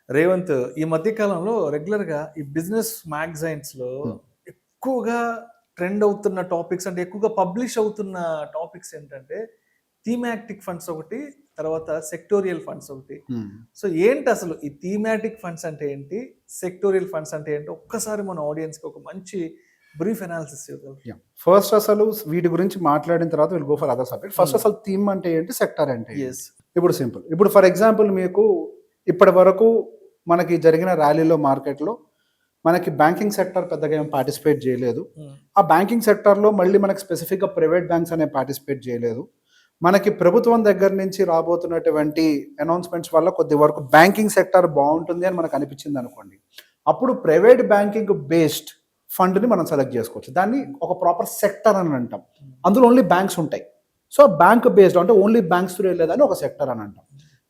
రేవంత్, ఈ మధ్య కాలంలో రెగ్యులర్‌గా ఈ బిజినెస్ మ్యాగజైన్స్‌లో హ్మ్. ఎక్కువగా ట్రెండ్ అవుతున్న టాపిక్స్ అంటే ఎక్కువగా పబ్లిష్ అవుతున్న టాపిక్స్ ఏంటంటే థీమాటిక్ ఫండ్స్ ఒకటి, తర్వాత సెక్టోరియల్ ఫండ్స్ ఒకటి. హ్మ్. సో ఏంటసలు ఈ థీమాటిక్ ఫండ్స్ అంటే ఏంటి? సెక్టోరియల్ ఫండ్స్ అంటే ఏంటో ఒక్కసారి మన ఆడియన్స్‌కి ఒక మంచి బ్రీఫ్ అనాలిసిస్ ఇవ్వగలరా? యాహ్! ఫస్ట్ అసలు వీటి గురించి మాట్లాడిన తర్వాత will go for other subject. First హ్మ్. అసలు థీమ్ అంటే ఏంటి? సెక్టార్ అంటే ఏంటి? యెస్. ఇప్పుడు సింపుల్. ఇప్పుడు ఫర్ ఎగ్జాంపుల్ మీకు ఇప్పటి వరకు మనకి జరిగిన ర్యాలీలో మార్కెట్‌లో మనకి బ్యాంకింగ్ సెక్టార్ పెద్దగా ఏం పార్టిసిపేట్ చేయలేదు. హ్మ్. ఆ బ్యాంకింగ్ సెక్టార్‌లో మళ్ళీ మనకి స్పెసిఫిక్‌గా ప్రైవేట్ బ్యాంక్స్ అనేవి పార్టిసిపేట్ చేయలేదు. మనకి ప్రభుత్వం దగ్గర నుంచి రాబోతున్నటువంటి అనౌన్స్‌మెంట్స్ వల్ల కొద్ది వరకు బ్యాంకింగ్ సెక్టార్ బావుంటుంది అని మనకు అనిపించిందనుకోండి. అప్పుడు ప్రైవేట్ బ్యాంకింగ్ బేస్డ్ ఫండ్‌ని మనం సెలెక్ట్ చేసుకోవచ్చు. దాన్ని ఒక ప్రాపర్ సెక్టర్ అని అంటాం. అందులో ఓన్లీ బ్యాంక్స్ ఉంటాయి. సో, బ్యాంక్ బేస్డ్ అంటే ఓన్లీ బ్యాంక్స్ త్రూ వెళ్ళేదాన్ని ఒక సెక్టర్ అని అంటాం.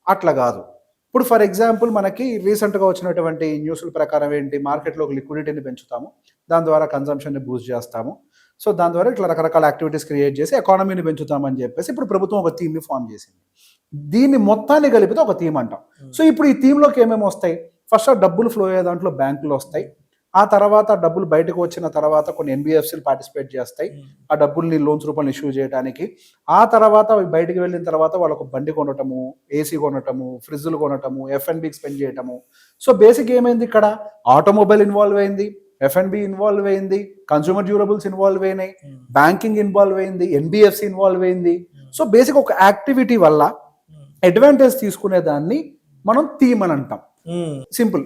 అట్లా కాదు. ఇప్పుడు ఫర్ ఎగ్జాంపుల్ మనకి రీసెంట్‌గా వచ్చినటువంటి న్యూస్‌ల ప్రకారం ఏంటి మార్కెట్‌లో లిక్విడిటీని పెంచుతాము. దాని ద్వారా కన్జంప్షన్‌ని బూస్ట్ చేస్తాము. సో, దాని ద్వారా ఇట్లా రకరకాల యాక్టివిటీస్ క్రియేట్ చేసి ఎకానమీని పెంచుతామని చెప్పేసి ఇప్పుడు ప్రభుత్వం ఒక థీమ్‌ని ఫార్మ్ చేసింది. దీన్ని మొత్తాన్ని కలిపితే ఒక థీమ్ అంటాం. సో, ఇప్పుడు ఈ థీమ్‌లోకి ఏమేమి వస్తాయి? ఫస్ట్ ఆ డబ్బులు ఫ్లో అయ్యే దాంట్లో బ్యాంకులు వస్తాయి. ఆ తర్వాత డబ్బులు బయటకు వచ్చిన తర్వాత కొన్ని ఎన్‌బీఎఫ్‌సీలు పార్టిసిపేట్ చేస్తాయి. ఆ డబ్బుల్ని లోన్స్ రూపంలో ఇష్యూ చేయడానికి. ఆ తర్వాత అవి బయటికి వెళ్ళిన తర్వాత వాళ్ళొక బండి కొనటము, ఏసీ కొనటము, ఫ్రిడ్జ్‌లు కొనటము, ఎఫ్&బీకి స్పెండ్ చేయటము. సో, బేసిక్ ఏమైంది ఇక్కడ? ఆటోమొబైల్ ఇన్వాల్వ్ అయింది. ఎఫ్&బీ ఇన్వాల్వ్ అయింది. కన్స్యూమర్ డ్యూరబుల్స్ ఇన్వాల్వ్ అయినాయి. బ్యాంకింగ్ ఇన్వాల్వ్ అయింది. ఎన్‌బీఎఫ్‌సీ ఇన్వాల్వ్ అయింది. సో, బేసిక్ ఒక యాక్టివిటీ వల్ల అడ్వాంటేజ్ తీసుకునే దాన్ని మనం థీమ్ అని అంటాం. సింపుల్.